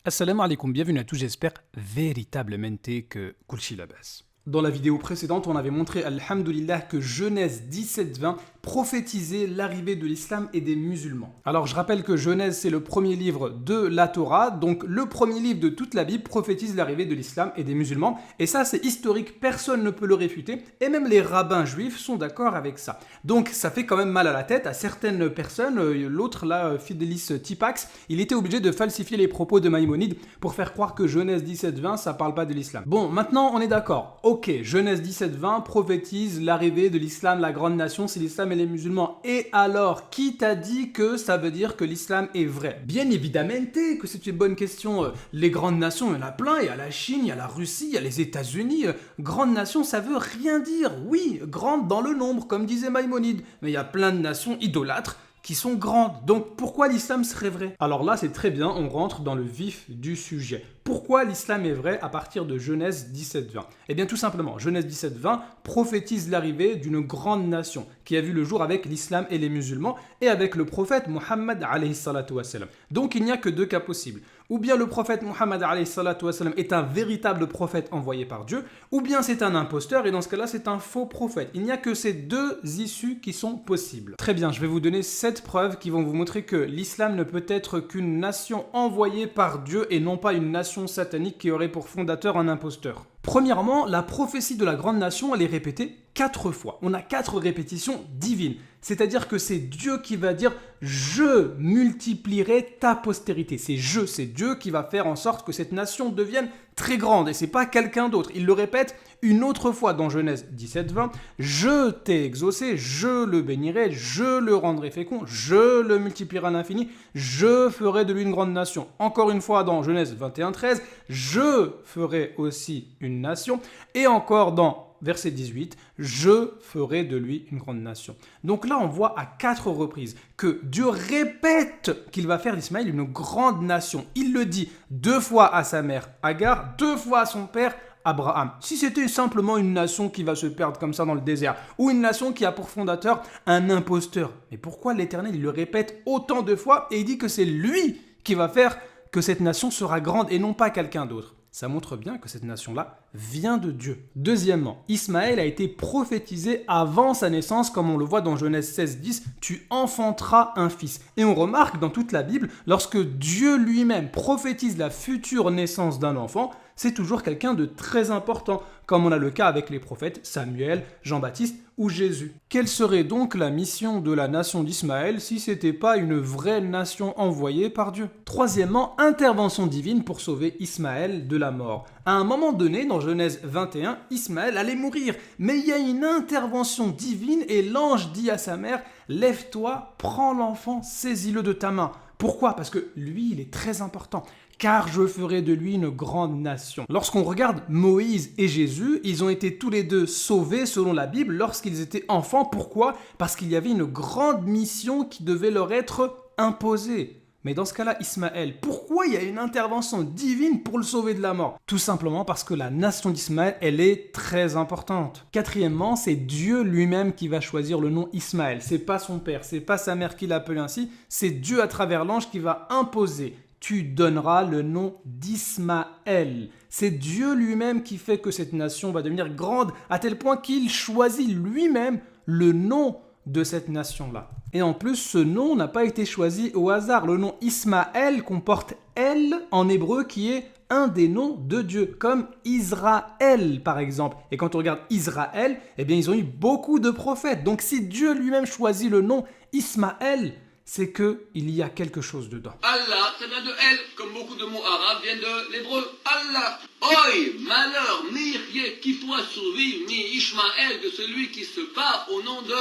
Assalamu alaikum, bienvenue à tous, j'espère véritablement que Kulshi la base. Dans la vidéo précédente, on avait montré, alhamdoulilah, que Genèse 17-20 prophétisait l'arrivée de l'islam et des musulmans. Alors je rappelle que Genèse c'est le premier livre de la Torah, donc le premier livre de toute la Bible prophétise l'arrivée de l'islam et des musulmans, et ça c'est historique, personne ne peut le réfuter, et même les rabbins juifs sont d'accord avec ça. Donc ça fait quand même mal à la tête à certaines personnes, l'autre là, Fidelis Tipax, il était obligé de falsifier les propos de Maïmonide pour faire croire que Genèse 17-20 ça parle pas de l'islam. Bon, maintenant on est d'accord. Ok, Genèse 17-20 prophétise l'arrivée de l'islam, la grande nation, c'est l'islam et les musulmans. Et alors, qui t'a dit que ça veut dire que l'islam est vrai? Bien évidemment que c'est une bonne question. Les grandes nations, il y en a plein. Il y a la Chine, il y a la Russie, il y a les États-Unis. Grande nation, ça veut rien dire. Oui, grande dans le nombre, comme disait Maïmonide. Mais il y a plein de nations idolâtres qui sont grandes. Donc pourquoi l'islam serait vrai? Alors là, c'est très bien, on rentre dans le vif du sujet. Pourquoi l'islam est vrai à partir de Genèse 17-20? Eh bien tout simplement, Genèse 17-20 prophétise l'arrivée d'une grande nation qui a vu le jour avec l'islam et les musulmans et avec le prophète Muhammad alayhi salatu wassalam. Donc il n'y a que deux cas possibles. Ou bien le prophète Muhammad alayhi salatu wassalam est un véritable prophète envoyé par Dieu, ou bien c'est un imposteur et dans ce cas-là c'est un faux prophète. Il n'y a que ces deux issues qui sont possibles. Très bien, je vais vous donner 7 preuves qui vont vous montrer que l'islam ne peut être qu'une nation envoyée par Dieu et non pas une nation satanique qui aurait pour fondateur un imposteur. Premièrement, la prophétie de la grande nation, elle est répétée 4 fois. On a 4 répétitions divines. C'est-à-dire que c'est Dieu qui va dire « Je multiplierai ta postérité ». C'est Dieu qui va faire en sorte que cette nation devienne très grande. Et c'est pas quelqu'un d'autre. Il le répète une autre fois dans Genèse 17-20. « Je t'ai exaucé, je le bénirai, je le rendrai fécond, je le multiplierai à l'infini, je ferai de lui une grande nation. » Encore une fois dans Genèse 21-13. « Je ferai aussi une nation. » Et encore dans verset 18, « Je ferai de lui une grande nation. » Donc là, on voit à 4 reprises que Dieu répète qu'il va faire d'Ismaël une grande nation. Il le dit 2 fois à sa mère Agar, 2 fois à son père Abraham. Si c'était simplement une nation qui va se perdre comme ça dans le désert, ou une nation qui a pour fondateur un imposteur, mais pourquoi l'Éternel, il le répète autant de fois et il dit que c'est lui qui va faire que cette nation sera grande et non pas quelqu'un d'autre? Ça montre bien que cette nation-là vient de Dieu. Deuxièmement, Ismaël a été prophétisé avant sa naissance, comme on le voit dans Genèse 16-10, « Tu enfanteras un fils ». Et on remarque dans toute la Bible, lorsque Dieu lui-même prophétise la future naissance d'un enfant, c'est toujours quelqu'un de très important, comme on a le cas avec les prophètes Samuel, Jean-Baptiste ou Jésus. Quelle serait donc la mission de la nation d'Ismaël si ce n'était pas une vraie nation envoyée par Dieu? Troisièmement, intervention divine pour sauver Ismaël de la mort. À un moment donné, dans Genèse 21, Ismaël allait mourir, mais il y a une intervention divine et l'ange dit à sa mère « Lève-toi, prends l'enfant, saisis-le de ta main ». Pourquoi? Parce que lui, il est très important. Car je ferai de lui une grande nation. Lorsqu'on regarde Moïse et Jésus, ils ont été tous les deux sauvés selon la Bible lorsqu'ils étaient enfants. Pourquoi? Parce qu'il y avait une grande mission qui devait leur être imposée. Mais dans ce cas-là, Ismaël, pourquoi il y a une intervention divine pour le sauver de la mort? Tout simplement parce que la nation d'Ismaël, elle est très importante. Quatrièmement, c'est Dieu lui-même qui va choisir le nom Ismaël. C'est pas son père, c'est pas sa mère qui l'appelle ainsi, c'est Dieu à travers l'ange qui va imposer. Tu donneras le nom d'Ismaël. C'est Dieu lui-même qui fait que cette nation va devenir grande à tel point qu'il choisit lui-même le nom de cette nation-là. Et en plus, ce nom n'a pas été choisi au hasard. Le nom Ismaël comporte El en hébreu qui est un des noms de Dieu, comme Israël par exemple. Et quand on regarde Israël, eh bien ils ont eu beaucoup de prophètes. Donc si Dieu lui-même choisit le nom Ismaël, c'est qu'il y a quelque chose dedans. Allah, ça vient de El, comme beaucoup de mots arabes viennent de l'hébreu. Allah. Oi, malheur, mirier, qui pourra survivre, ni Ishmaël, de celui qui se bat au nom de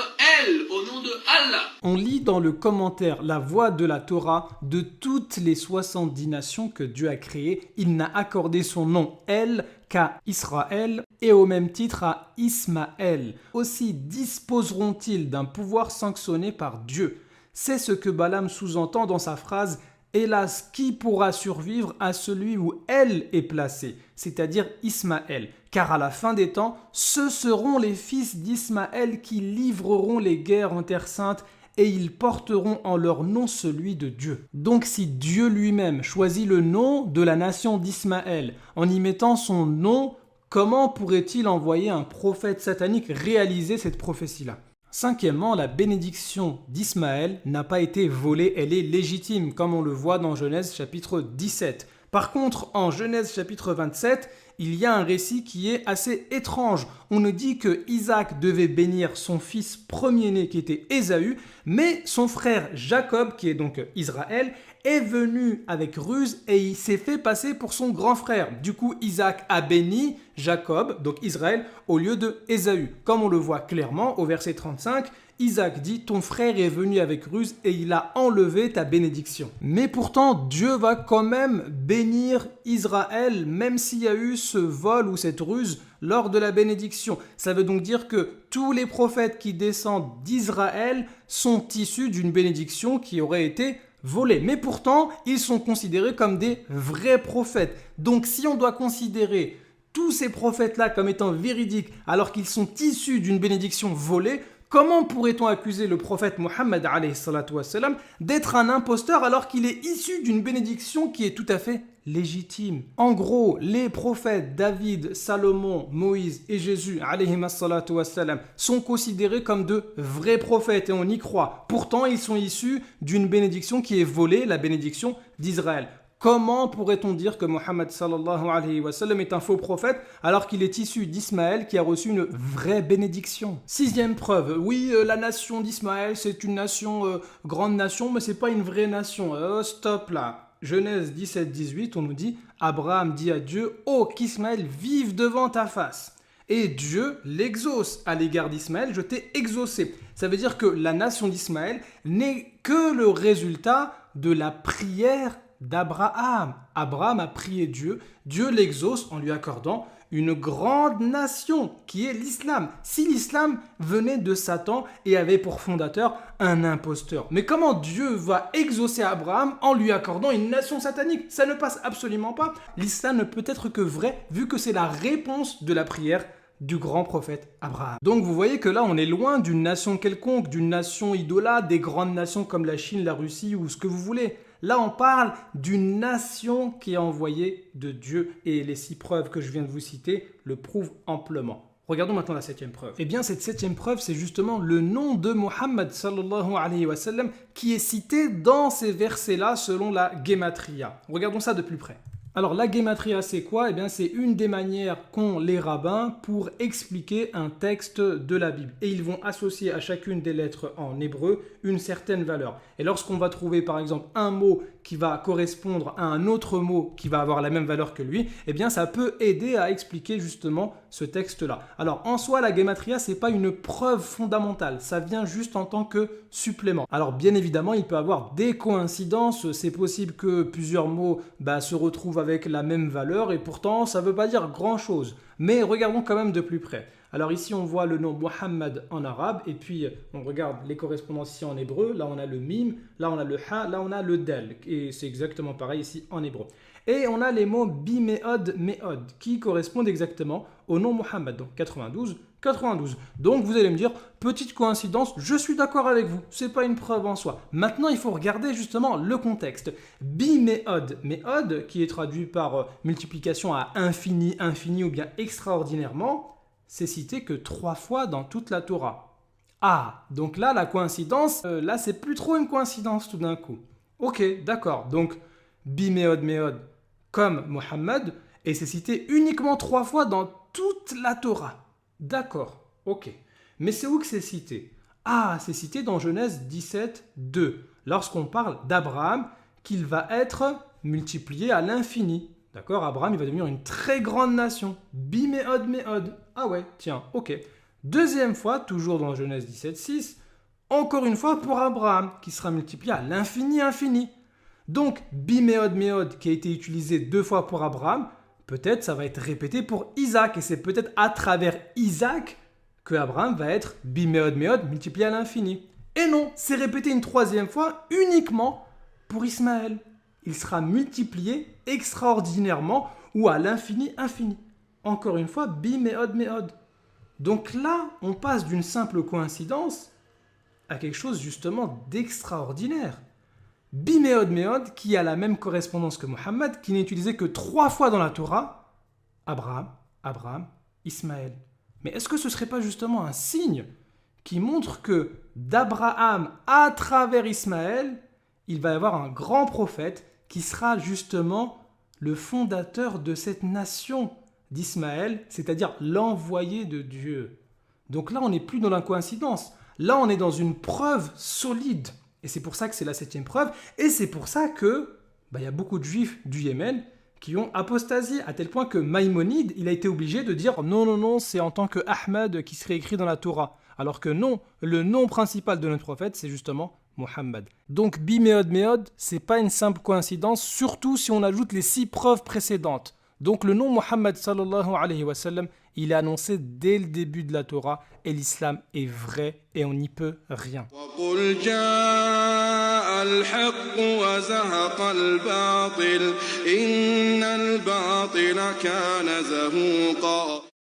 El, au nom de Allah. On lit dans le commentaire La Voix de la Torah, de toutes les 70 nations que Dieu a créées, il n'a accordé son nom El qu'à Israël et au même titre à Ismaël. Aussi disposeront-ils d'un pouvoir sanctionné par Dieu. C'est ce que Balaam sous-entend dans sa phrase « Hélas, qui pourra survivre à celui où elle est placée ?» c'est-à-dire Ismaël. Car à la fin des temps, ce seront les fils d'Ismaël qui livreront les guerres en terre sainte et ils porteront en leur nom celui de Dieu. Donc si Dieu lui-même choisit le nom de la nation d'Ismaël en y mettant son nom, comment pourrait-il envoyer un prophète satanique réaliser cette prophétie-là? Cinquièmement, la bénédiction d'Ismaël n'a pas été volée, elle est légitime, comme on le voit dans Genèse chapitre 17. Par contre, en Genèse chapitre 27, il y a un récit qui est assez étrange. On nous dit que Isaac devait bénir son fils premier-né qui était Ésaü, mais son frère Jacob, qui est donc Israël, est venu avec ruse et il s'est fait passer pour son grand frère. Du coup, Isaac a béni Jacob, donc Israël, au lieu de Ésaü. Comme on le voit clairement au verset 35, Isaac dit « Ton frère est venu avec ruse et il a enlevé ta bénédiction. » Mais pourtant, Dieu va quand même bénir Israël, même s'il y a eu ce vol ou cette ruse lors de la bénédiction. Ça veut donc dire que tous les prophètes qui descendent d'Israël sont issus d'une bénédiction qui aurait été volée. Mais pourtant, ils sont considérés comme des vrais prophètes. Donc si on doit considérer tous ces prophètes-là comme étant véridiques alors qu'ils sont issus d'une bénédiction volée, comment pourrait-on accuser le prophète Mohammed d'être un imposteur alors qu'il est issu d'une bénédiction qui est tout à fait légitime? En gros, les prophètes David, Salomon, Moïse et Jésus sont considérés comme de vrais prophètes et on y croit. Pourtant, ils sont issus d'une bénédiction qui est volée, la bénédiction d'Israël. Comment pourrait-on dire que Mohammed sallallahu alayhi wa sallam est un faux prophète alors qu'il est issu d'Ismaël qui a reçu une vraie bénédiction? Sixième preuve, oui, la nation d'Ismaël c'est une nation, grande nation, mais c'est pas une vraie nation. Stop là. Genèse 17-18, on nous dit « Abraham dit à Dieu « Oh, qu'Ismaël vive devant ta face !» Et Dieu l'exauce. À l'égard d'Ismaël, je t'ai exaucé. Ça veut dire que la nation d'Ismaël n'est que le résultat de la prière d'Abraham. Abraham a prié Dieu, Dieu l'exauce en lui accordant une grande nation qui est l'islam. Si l'islam venait de Satan et avait pour fondateur un imposteur. Mais comment Dieu va exaucer Abraham en lui accordant une nation satanique? Ça ne passe absolument pas. L'islam ne peut être que vrai vu que c'est la réponse de la prière du grand prophète Abraham. Donc vous voyez que là on est loin d'une nation quelconque, d'une nation idolâtre, des grandes nations comme la Chine, la Russie ou ce que vous voulez. Là, on parle d'une nation qui est envoyée de Dieu et les 6 preuves que je viens de vous citer le prouvent amplement. Regardons maintenant la 7e preuve. Eh bien, cette 7e preuve, c'est justement le nom de Mohammed sallallahu alayhi wa sallam qui est cité dans ces versets-là selon la Gematria. Regardons ça de plus près. Alors la Gematria c'est quoi? Eh bien c'est une des manières qu'ont les rabbins pour expliquer un texte de la Bible. Et ils vont associer à chacune des lettres en hébreu une certaine valeur. Et lorsqu'on va trouver par exemple un mot qui va correspondre à un autre mot qui va avoir la même valeur que lui, eh bien ça peut aider à expliquer justement ce texte-là. Alors en soi la Gematria c'est pas une preuve fondamentale, ça vient juste en tant que supplément. Alors bien évidemment il peut y avoir des coïncidences, c'est possible que plusieurs mots se retrouvent avec la même valeur et pourtant ça ne veut pas dire grand chose. Mais regardons quand même de plus près. Alors ici on voit le nom Mohammed en arabe et puis on regarde les correspondances ici en hébreu. Là on a le mim, là on a le ha, là on a le del et c'est exactement pareil ici en hébreu. Et on a les mots biméod, méod qui correspondent exactement au nom Mohammed, donc 92. Donc vous allez me dire, petite coïncidence, je suis d'accord avec vous, c'est pas une preuve en soi. Maintenant il faut regarder justement le contexte. Biméod, méod, qui est traduit par multiplication à infini, infini ou bien extraordinairement, c'est cité que 3 fois dans toute la Torah. Ah, donc là la coïncidence, là c'est plus trop une coïncidence tout d'un coup. Ok, d'accord, donc biméod, méod comme Mohammed, et c'est cité uniquement 3 fois dans toute la Torah. D'accord, ok. Mais c'est où que c'est cité? Ah, c'est cité dans Genèse 17, 2, lorsqu'on parle d'Abraham, qu'il va être multiplié à l'infini. D'accord, Abraham, il va devenir une très grande nation. Biméod, méod. Ah ouais, tiens, ok. Deuxième fois, toujours dans Genèse 17, 6, encore une fois pour Abraham, qui sera multiplié à l'infini, infini. Donc, biméod, méod, qui a été utilisé 2 fois pour Abraham, peut-être ça va être répété pour Isaac. Et c'est peut-être à travers Isaac que Abraham va être biméod, méod, multiplié à l'infini. Et non, c'est répété une 3e fois uniquement pour Ismaël. Il sera multiplié extraordinairement ou à l'infini, infini. Encore une fois, biméod, méod. Donc là, on passe d'une simple coïncidence à quelque chose justement d'extraordinaire. Biméod Méod, qui a la même correspondance que Mohammed, qui n'est utilisé que 3 fois dans la Torah, Abraham, Ismaël. Mais est-ce que ce ne serait pas justement un signe qui montre que d'Abraham à travers Ismaël, il va y avoir un grand prophète qui sera justement le fondateur de cette nation d'Ismaël, c'est-à-dire l'envoyé de Dieu. Donc là, on n'est plus dans la coïncidence. Là, on est dans une preuve solide. Et c'est pour ça que c'est la 7e preuve. Et c'est pour ça que y a beaucoup de juifs du Yémen qui ont apostasié, à tel point que Maïmonide, il a été obligé de dire non, c'est en tant que Ahmed qui serait écrit dans la Torah. Alors que non, le nom principal de notre prophète, c'est justement Mohammed. Donc Biméod Méod, c'est pas une simple coïncidence, surtout si on ajoute les 6 preuves précédentes. Donc le nom Mohammed sallallahu alayhi wa sallam, il est annoncé dès le début de la Torah et l'islam est vrai et on n'y peut rien.